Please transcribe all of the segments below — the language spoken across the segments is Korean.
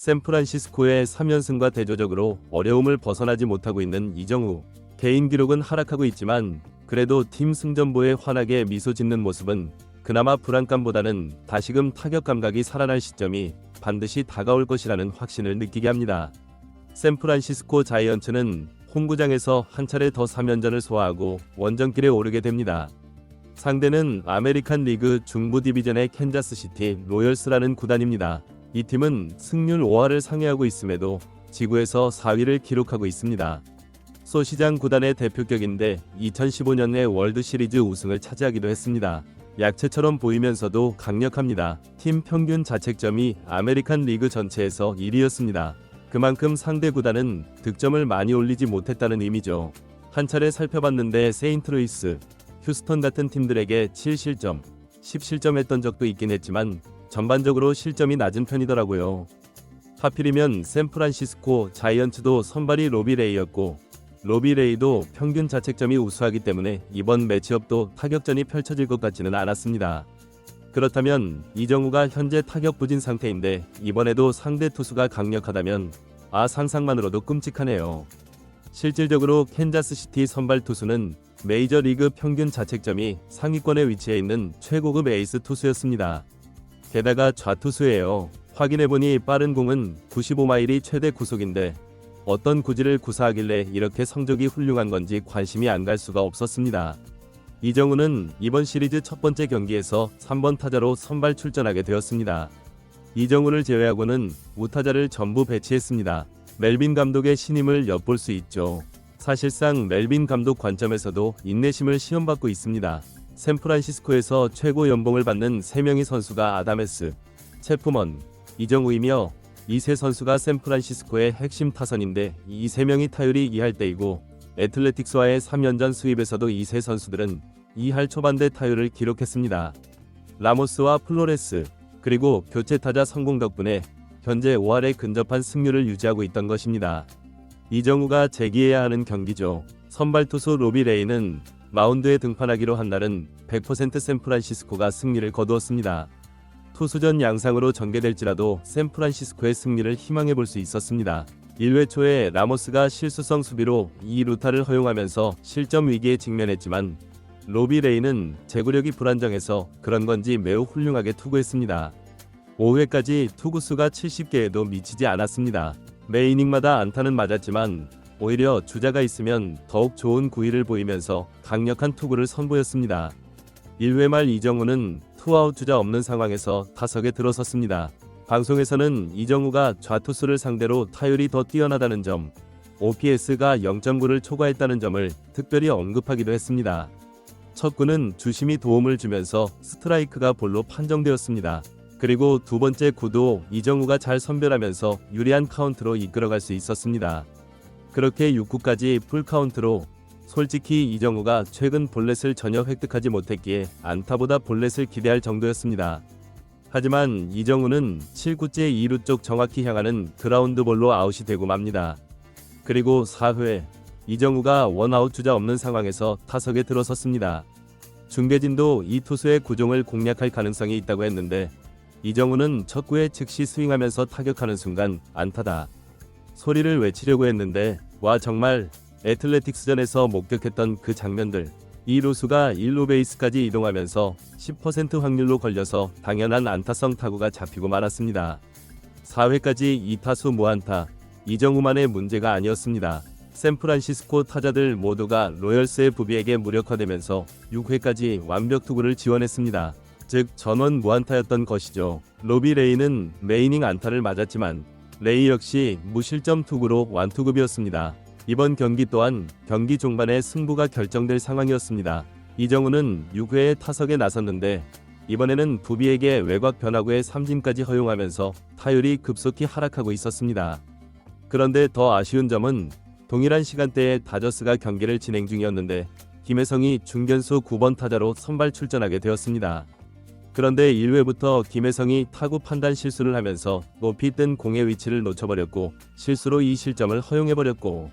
샌프란시스코의 3연승과 대조적으로 어려움을 벗어나지 못하고 있는 이정우. 개인 기록은 하락하고 있지만 그래도 팀 승전보에 환하게 미소 짓는 모습은 그나마 불안감보다는 다시금 타격 감각이 살아날 시점이 반드시 다가올 것이라는 확신을 느끼게 합니다. 샌프란시스코 자이언츠는 홈구장에서 한 차례 더 3연전을 소화하고 원정길에 오르게 됩니다. 상대는 아메리칸 리그 중부 디비전의 캔자스시티 로열스라는 구단입니다. 이 팀은 승률 5할을 상회하고 있음에도 지구에서 4위를 기록하고 있습니다. 소시장 구단의 대표격인데 2015년에 월드시리즈 우승을 차지하기도 했습니다. 약체처럼 보이면서도 강력합니다. 팀 평균 자책점이 아메리칸 리그 전체에서 1위였습니다. 그만큼 상대 구단은 득점을 많이 올리지 못했다는 의미죠. 한 차례 살펴봤는데 세인트루이스, 휴스턴 같은 팀들에게 7실점, 10실점 했던 적도 있긴 했지만 전반적으로 실점이 낮은 편이더라고요. 하필이면 샌프란시스코 자이언츠도 선발이 로비 레이였고 로비 레이도 평균 자책점이 우수하기 때문에 이번 매치업도 타격전이 펼쳐질 것 같지는 않았습니다. 그렇다면 이정우가 현재 타격 부진 상태인데 이번에도 상대 투수가 강력하다면 상상만으로도 끔찍하네요. 실질적으로 캔자스시티 선발 투수는 메이저리그 평균 자책점이 상위권에 위치해 있는 최고급 에이스 투수였습니다. 게다가 좌투수예요. 확인해보니 빠른 공은 95마일이 최대 구속인데 어떤 구질을 구사하길래 이렇게 성적이 훌륭한 건지 관심이 안 갈 수가 없었습니다. 이정우는 이번 시리즈 첫 번째 경기에서 3번 타자로 선발 출전하게 되었습니다. 이정우를 제외하고는 우타자를 전부 배치했습니다. 멜빈 감독의 신임을 엿볼 수 있죠. 사실상 멜빈 감독 관점에서도 인내심을 시험받고 있습니다. 샌프란시스코에서 최고 연봉을 받는 3명의 선수가 아다메스, 체프먼, 이정우이며 이 세 선수가 샌프란시스코의 핵심 타선인데 이 3명이 타율이 2할 대이고 애틀레틱스와의 3연전 수입에서도 이 세 선수들은 2할 초반대 타율을 기록했습니다. 라모스와 플로레스 그리고 교체 타자 성공 덕분에 현재 5할에 근접한 승률을 유지하고 있던 것입니다. 이정우가 재기해야 하는 경기죠. 선발 투수 로비 레이는 마운드에 등판하기로 한 날은 100% 샌프란시스코가 승리를 거두었습니다. 투수전 양상으로 전개될지라도 샌프란시스코의 승리를 희망해 볼 수 있었습니다. 1회 초에 라모스가 실수성 수비로 2루타를 허용하면서 실점 위기에 직면했지만 로비 레이는 제구력이 불안정해서 그런 건지 매우 훌륭하게 투구했습니다. 5회까지 투구수가 70개에도 미치지 않았습니다. 매 이닝마다 안타는 맞았지만 오히려 주자가 있으면 더욱 좋은 구위를 보이면서 강력한 투구를 선보였습니다. 1회 말 이정우는 투아웃 주자 없는 상황에서 타석에 들어섰습니다. 방송에서는 이정우가 좌투수를 상대로 타율이 더 뛰어나다는 점, OPS가 0.9를 초과했다는 점을 특별히 언급하기도 했습니다. 첫 구는 주심이 도움을 주면서 스트라이크가 볼로 판정되었습니다. 그리고 두 번째 구도 이정우가 잘 선별하면서 유리한 카운트로 이끌어갈 수 있었습니다. 그렇게 6구까지 풀카운트로 솔직히 이정우가 최근 볼넷을 전혀 획득하지 못했기에 안타보다 볼넷을 기대할 정도였습니다. 하지만 이정우는 7구째 2루 쪽 정확히 향하는 그라운드 볼로 아웃이 되고 맙니다. 그리고 4회 이정우가 원아웃 주자 없는 상황에서 타석에 들어섰습니다. 중계진도 이 투수의 구종을 공략할 가능성이 있다고 했는데 이정우는 첫 구에 즉시 스윙하면서 타격하는 순간 안타다 소리를 외치려고 했는데 와 정말 애틀레틱스전에서 목격했던 그 장면들. 이 루수가 1루 베이스까지 이동하면서 10% 확률로 걸려서 당연한 안타성 타구가 잡히고 말았습니다. 4회까지 2타수 무안타, 이정우만의 문제가 아니었습니다. 샌프란시스코 타자들 모두가 로열스의 부비에게 무력화되면서 6회까지 완벽 투구를 지원했습니다. 즉 전원 무안타였던 것이죠. 로비 레이는 매이닝 안타를 맞았지만 레이 역시 무실점 투구로 완투급이었습니다. 이번 경기 또한 경기 종반에 승부가 결정될 상황이었습니다. 이정우는 6회에 타석에 나섰는데 이번에는 부비에게 외곽 변화구의 삼진까지 허용하면서 타율이 급속히 하락하고 있었습니다. 그런데 더 아쉬운 점은 동일한 시간대에 다저스가 경기를 진행 중이었는데 김혜성이 중견수 9번 타자로 선발 출전하게 되었습니다. 그런데 1회부터 김혜성이 타구 판단 실수를 하면서 높이 뜬 공의 위치를 놓쳐버렸고 실수로 2실점을 허용해버렸고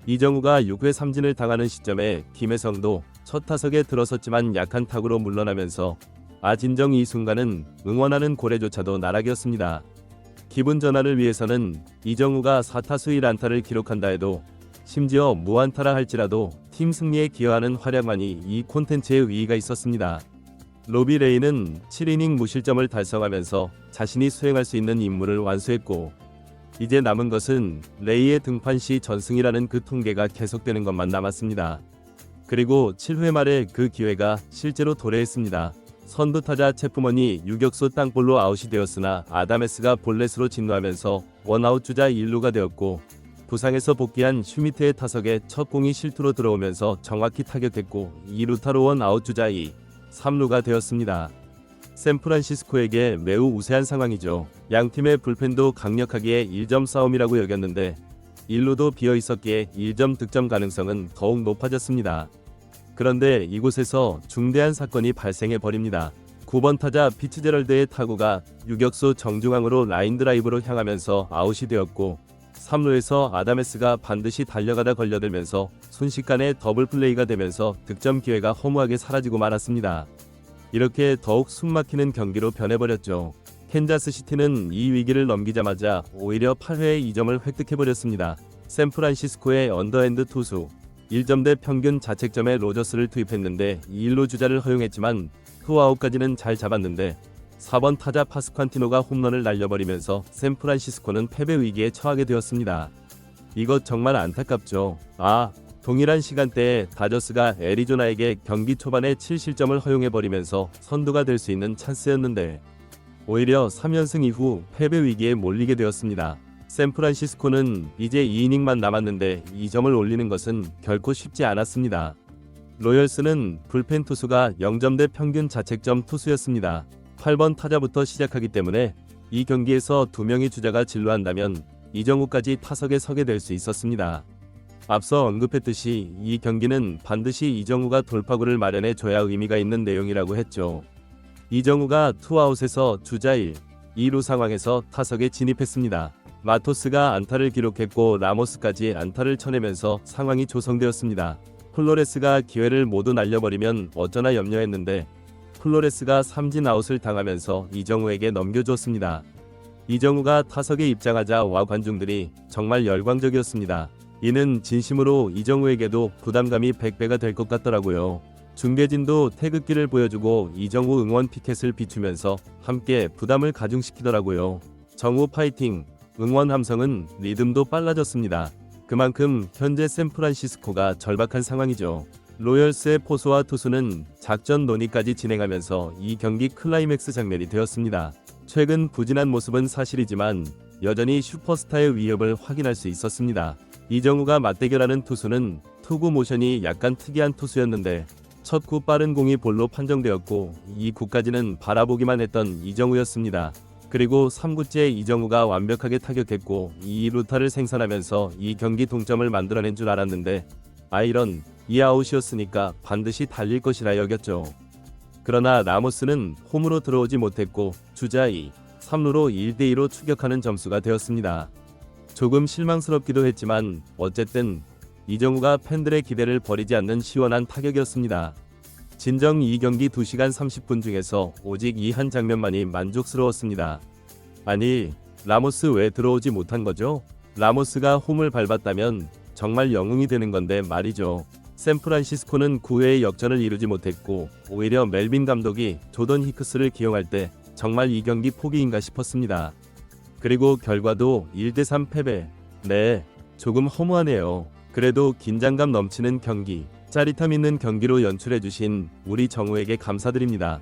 이정우가 6회 삼진을 당하는 시점에 김혜성도 첫 타석에 들어섰지만 약한 타구로 물러나면서 진정 이 순간은 응원하는 고래조차도 나락이었습니다. 기분 전환을 위해서는 이정우가 4타수 1안타를 기록한다 해도 심지어 무안타라 할지라도 팀 승리에 기여하는 활약만이 이 콘텐츠에 의의가 있었습니다. 로비 레이는 7이닝 무실점을 달성하면서 자신이 수행할 수 있는 임무를 완수했고 이제 남은 것은 레이의 등판 시 전승이라는 그 통계가 계속되는 것만 남았습니다. 그리고 7회 말에 그 기회가 실제로 도래했습니다. 선두 타자 채프먼이 유격수 땅볼로 아웃이 되었으나 아다메스가 볼넷으로 진루하면서 원아웃 주자 1루가 되었고 부상에서 복귀한 슈미트의 타석에 첫 공이 실투로 들어오면서 정확히 타격했고 2루타로 원아웃 주자 2, 3루가 되었습니다. 샌프란시스코에게 매우 우세한 상황이죠. 양팀의 불펜도 강력하기에 1점 싸움이라고 여겼는데 1루도 비어 있었기에 1점 득점 가능성은 더욱 높아졌습니다. 그런데 이곳에서 중대한 사건이 발생해 버립니다. 9번 타자 피츠제럴드의 타구가 유격수 정중앙으로 라인 드라이브로 향하면서 아웃이 되었고 3루에서 아다메스가 반드시 달려가다 걸려들면서 순식간에 더블 플레이가 되면서 득점 기회가 허무하게 사라지고 말았습니다. 이렇게 더욱 숨막히는 경기로 변해버렸죠. 캔자스시티는 이 위기를 넘기자마자 오히려 8회에 2점을 획득해버렸습니다. 샌프란시스코의 언더핸드 투수 1점대 평균 자책점에 로저스를 투입했는데 2루 주자를 허용했지만 투아웃까지는 잘 잡았는데 4번 타자 파스칸티노가 홈런을 날려버리면서 샌프란시스코는 패배 위기에 처하게 되었습니다. 이것 정말 안타깝죠. 동일한 시간대에 다저스가 애리조나에게 경기 초반에 7실점을 허용해버리면서 선두가 될 수 있는 찬스였는데 오히려 3연승 이후 패배 위기에 몰리게 되었습니다. 샌프란시스코는 이제 2이닝만 남았는데 2점을 올리는 것은 결코 쉽지 않았습니다. 로열스는 불펜 투수가 0점대 평균 자책점 투수였습니다. 8번 타자부터 시작하기 때문에 이 경기에서 2명의 주자가 진루한다면 이정우까지 타석에 서게 될 수 있었습니다. 앞서 언급했듯이 이 경기는 반드시 이정우가 돌파구를 마련해 줘야 의미가 있는 내용이라고 했죠. 이정우가 투아웃에서 주자 1, 2루 상황에서 타석에 진입했습니다. 마토스가 안타를 기록했고 라모스까지 안타를 쳐내면서 상황이 조성되었습니다. 플로레스가 기회를 모두 날려버리면 어쩌나 염려했는데 플로레스가 삼진 아웃을 당하면서 이정우에게 넘겨줬습니다. 이정우가 타석에 입장하자 와 관중들이 정말 열광적이었습니다. 이는 진심으로 이정우에게도 부담감이 100배가 될 것 같더라고요. 중계진도 태극기를 보여주고 이정우 응원 피켓을 비추면서 함께 부담을 가중시키더라고요. 정우 파이팅! 응원 함성은 리듬도 빨라졌습니다. 그만큼 현재 샌프란시스코가 절박한 상황이죠. 로열스의 포수와 투수는 작전 논의까지 진행하면서 이 경기 클라이맥스 장면이 되었습니다. 최근 부진한 모습은 사실이지만 여전히 슈퍼스타의 위협을 확인할 수 있었습니다. 이정우가 맞대결하는 투수는 투구 모션이 약간 특이한 투수였는데 첫 구 빠른 공이 볼로 판정되었고 이 구까지는 바라보기만 했던 이정우였습니다. 그리고 3구째 이정우가 완벽하게 타격했고 2루타를 생산하면서 이 경기 동점을 만들어낸 줄 알았는데 이런 2아웃이었으니까 반드시 달릴 것이라 여겼죠. 그러나 라모스는 홈으로 들어오지 못했고 주자 2, 3루로 1대2로 추격하는 점수가 되었습니다. 조금 실망스럽기도 했지만 어쨌든 이정우가 팬들의 기대를 버리지 않는 시원한 타격이었습니다. 진정 이 경기 2시간 30분 중에서 오직 이 한 장면만이 만족스러웠습니다. 아니, 라모스 왜 들어오지 못한 거죠? 라모스가 홈을 밟았다면 정말 영웅이 되는 건데 말이죠. 샌프란시스코는 9회의 역전을 이루지 못했고 오히려 멜빈 감독이 조던 히크스를 기용할 때 정말 이 경기 포기인가 싶었습니다. 그리고 결과도 1대3 패배. 네, 조금 허무하네요. 그래도 긴장감 넘치는 경기, 짜릿함 있는 경기로 연출해주신 우리 정우에게 감사드립니다.